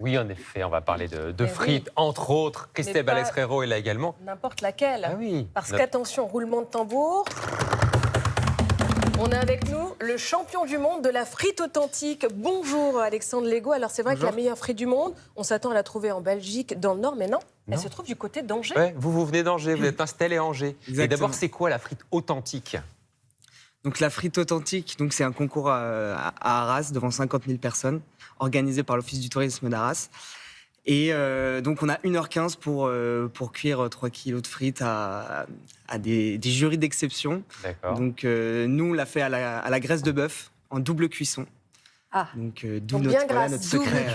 Oui, en effet, on va parler de Mais frites, oui. entre autres. Christelle pas- Balestrero est là également. N'importe laquelle. Ah oui. Parce qu'attention, roulement de tambour. On a avec nous le champion du monde de la frite authentique. Bonjour Alexandre Legault. Alors c'est vrai que la meilleure frite du monde, on s'attend à la trouver en Belgique, dans le Nord, mais non, elle se trouve du côté d'Angers. Ouais, vous venez d'Angers, vous êtes installé à Angers. Exactement. Et d'abord, c'est quoi la frite authentique? Donc la frite authentique, donc c'est un concours à Arras devant 50 000 personnes, organisé par l'Office du tourisme d'Arras. Et donc on a 1h15 pour cuire 3 kilos de frites à des jurys d'exception. D'accord. Donc nous, on l'a fait à la graisse de bœuf, en double cuisson. Ah, Donc donc d'où bien notre grasse, secret.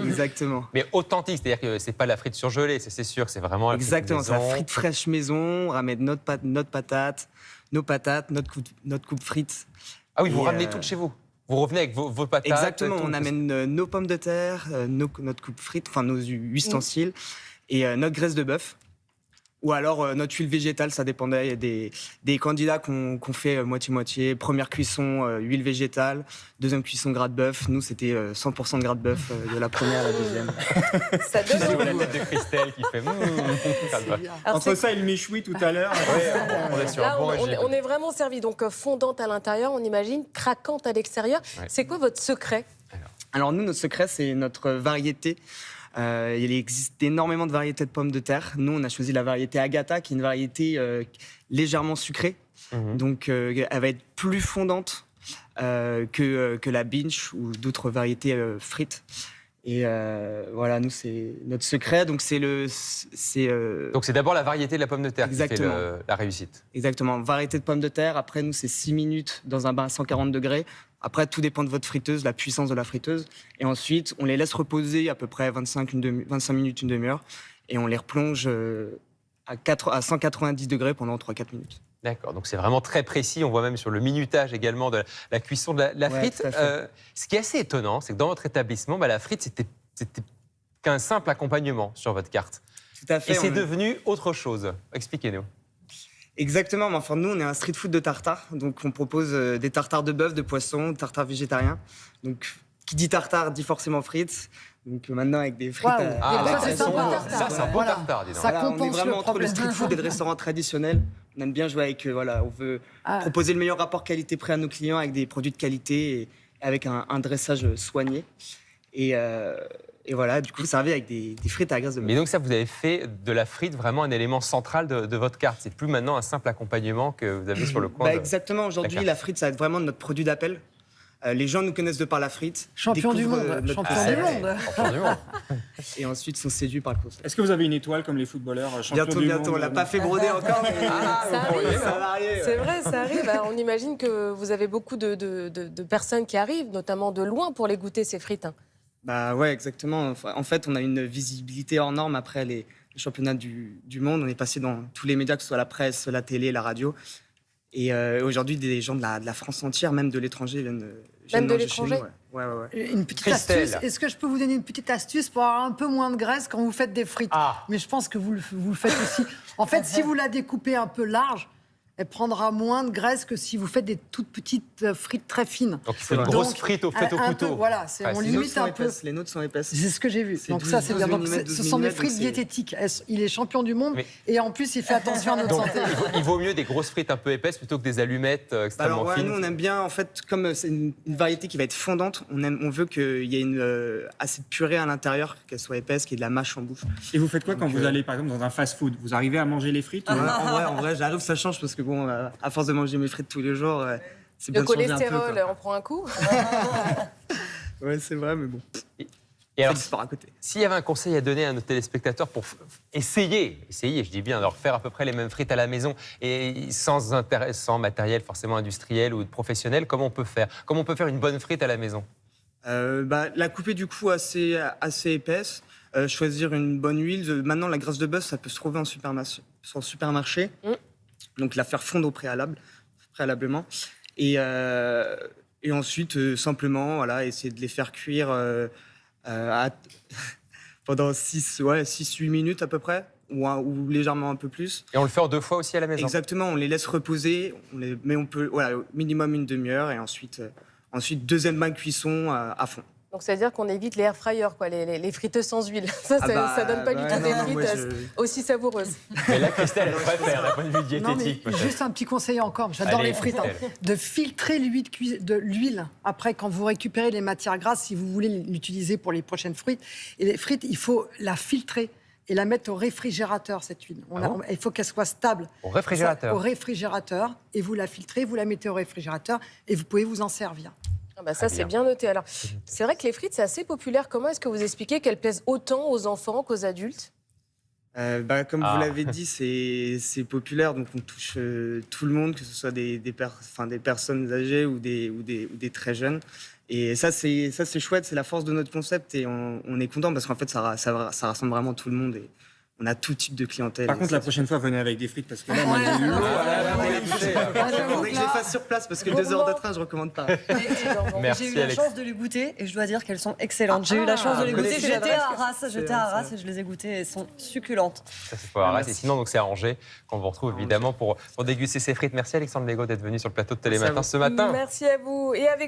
Exactement. Mais authentique, c'est-à-dire que c'est pas la frite surgelée, c'est sûr, c'est vraiment la Exactement, frite c'est la maison. frite fraîche maison, on ramène notre patate, nos patates, notre coupe frite. Ah oui, vous Et, ramenez tout de chez vous. Vous revenez avec vos patates. Exactement, tout. on amène nos pommes de terre, notre coupe frite, enfin nos ustensiles, et notre graisse de bœuf. Ou alors notre huile végétale, ça dépendait. Il y a des candidats qu'on fait moitié-moitié. Première cuisson, huile végétale. Deuxième cuisson, gras de bœuf. Nous, c'était 100% de gras de bœuf de la première à la deuxième. ça donne Je vois la envie. tête de Christelle qui fait. Alors, Entre ça et le méchoui tout à l'heure. On est sur là, un bon on, régime. on est vraiment servi. Donc fondante à l'intérieur, on imagine, craquante à l'extérieur. Ouais. C'est quoi votre secret? Alors nous, notre secret, c'est notre variété. Il existe énormément de variétés de pommes de terre. Nous, on a choisi la variété Agatha, qui est une variété légèrement sucrée. Donc, elle va être plus fondante que la Binch ou d'autres variétés frites. Et voilà, nous, c'est notre secret. Donc, Donc c'est d'abord la variété de la pomme de terre qui fait Exactement. la réussite. exactement, variété de pommes de terre. Après, nous, c'est 6 minutes dans un bain à 140 degrés. Après, tout dépend de votre friteuse, la puissance de la friteuse. Et ensuite, on les laisse reposer à peu près 25 minutes, une demi-heure. Et on les replonge à 190 degrés pendant 3-4 minutes. D'accord, donc c'est vraiment très précis. On voit même sur le minutage également de la cuisson de la Ouais, frite. tout à fait. Ce qui est assez étonnant, c'est que dans votre établissement, la frite, c'était qu'un simple accompagnement sur votre carte. Tout à fait. Et c'est on- devenu autre chose. Expliquez-nous. Exactement, mais enfin, nous, on est un street food de tartare. Donc, on propose des tartares de bœuf, de poisson, tartares végétariens. Donc, qui dit tartare dit forcément frites. Donc, maintenant, avec des frites. Waouh. ça, c'est sympa. Ça, c'est un beau Voilà. tartare, dis donc. Ça Voilà, on est compense vraiment le entre le problème. street food et le restaurant traditionnel. On aime bien jouer avec voilà, on veut Ah. proposer le meilleur rapport qualité-prix à nos clients avec des produits de qualité et avec un dressage soigné. Et voilà, du coup, vous servez avec des frites à la graisse de bœuf. Mais donc ça, vous avez fait de la frite vraiment un élément central de votre carte. C'est plus maintenant un simple accompagnement que vous avez sur le coin. Bah, exactement, aujourd'hui, D'accord. la frite, ça va être vraiment notre produit d'appel. Les gens nous connaissent de par la frite. Champion du découvrent, monde, notre champion concept, du monde. Champion du monde. Et ensuite sont séduits par le concept. Est-ce que vous avez une étoile comme les footballeurs champions du Bientôt, monde on l'a pas fait broder encore, mais Ça arrive. ça va arriver. C'est vrai, ça arrive. Alors, on imagine que vous avez beaucoup de personnes qui arrivent, notamment de loin, pour les goûter, ces frites. Bah ouais, exactement. En fait, on a une visibilité hors norme après les championnats du monde. On est passé dans tous les médias, que ce soit la presse, la télé, la radio. Et aujourd'hui, des gens de la France entière, même de l'étranger, viennent Même de manger chez nous, l'étranger ouais. Ouais. Une petite Christelle. astuce. Est-ce que je peux vous donner une petite astuce pour avoir un peu moins de graisse quand vous faites des frites? Ah. Mais je pense que vous le faites aussi. En fait, si vous la découpez un peu large, elle prendra moins de graisse que si vous faites des toutes petites frites très fines. Donc il faut une vrai. grosse Donc, frite faite au un couteau. peu, voilà, on Facile. Les nôtres limite sont un peu. épaisses. Les nôtres sont épaisses. C'est ce que j'ai vu. C'est Donc 12, ça, c'est bien. 12 Donc, millimètres, ce 12 sont des millimètres, frites donc c'est- diététiques. Il est champion du monde Mais- et en plus, il fait attention à notre Donc santé. il vaut mieux des grosses frites un peu épaisses plutôt que des allumettes Bah extrêmement alors ouais, fines. nous on aime bien, en fait, comme c'est une variété qui va être fondante, on veut qu'il y ait assez de purée à l'intérieur, qu'elle soit épaisse, qu'il y ait de la mâche en bouche. Et vous faites quoi quand Donc, vous allez par exemple dans un fast-food? Vous arrivez à manger les frites ou- En vrai, j'arrive, ça change parce que bon, à force de manger mes frites tous les jours, c'est bien Le de changer un peu. cholestérol, on prend un coup. Ouais, c'est vrai, mais bon, Et alors, ça disparaît à côté. s'il y avait un conseil à donner à nos téléspectateurs pour essayer, je dis bien, de refaire à peu près les mêmes frites à la maison et sans matériel forcément industriel ou professionnel, comment on peut faire? Comment on peut faire une bonne frite à la maison? La couper du coup assez épaisse, choisir une bonne huile. Maintenant, la graisse de bœuf, ça peut se trouver en supermarché. Donc la faire fondre préalablement. Et ensuite, simplement, voilà, essayer de les faire cuire pendant 6-8 minutes à peu près, ou légèrement un peu plus. Et on le fait en 2 fois aussi à la maison? Exactement, on les laisse reposer, mais on peut, voilà, au minimum une demi-heure, et ensuite deuxième bain de cuisson à fond. Donc, c'est-à-dire qu'on évite les air fryers, quoi, les friteuses sans huile. Ça donne pas du tout des frites aussi savoureuses. Mais là, Christelle, elle préfère d'un point de vue Non, mais diététique. juste un petit conseil encore, j'adore Allez, les frites, Christelle. de filtrer l'huile après quand vous récupérez les matières grasses, si vous voulez l'utiliser pour les prochaines frites. Et les frites, il faut la filtrer et la mettre au réfrigérateur, cette huile. Il faut qu'elle soit stable. Au réfrigérateur. Au réfrigérateur, et vous la filtrez, vous la mettez au réfrigérateur et vous pouvez vous en servir. Ah bah ça, c'est bien noté. Alors, c'est vrai que les frites, c'est assez populaire. Comment est-ce que vous expliquez qu'elles plaisent autant aux enfants qu'aux adultes? Comme vous l'avez dit, c'est populaire, donc on touche tout le monde, que ce soit des personnes âgées ou des très jeunes. Et ça, c'est chouette, c'est la force de notre concept et on est content parce qu'en fait, ça rassemble vraiment tout le monde et on a tout type de clientèle. Par contre, la prochaine fois, venez avec des frites parce que là, moi, Ouais. j'ai eu l'eau. Il faudrait que je les fasse sur place parce que 2 heures de train, je recommande pas. Merci, J'ai eu la Alex. chance de les goûter et je dois dire qu'elles sont excellentes. J'ai eu la chance de les vous goûter. connaissez J'étais à C'est Arras et je les ai goûtées et elles sont succulentes. Ça, c'est pour Arras. Et sinon, donc, c'est à Angers qu'on vous retrouve évidemment pour déguster ces frites. Merci Alexandre Legault d'être venu sur le plateau de Télématin ce matin. Merci à vous. Et avec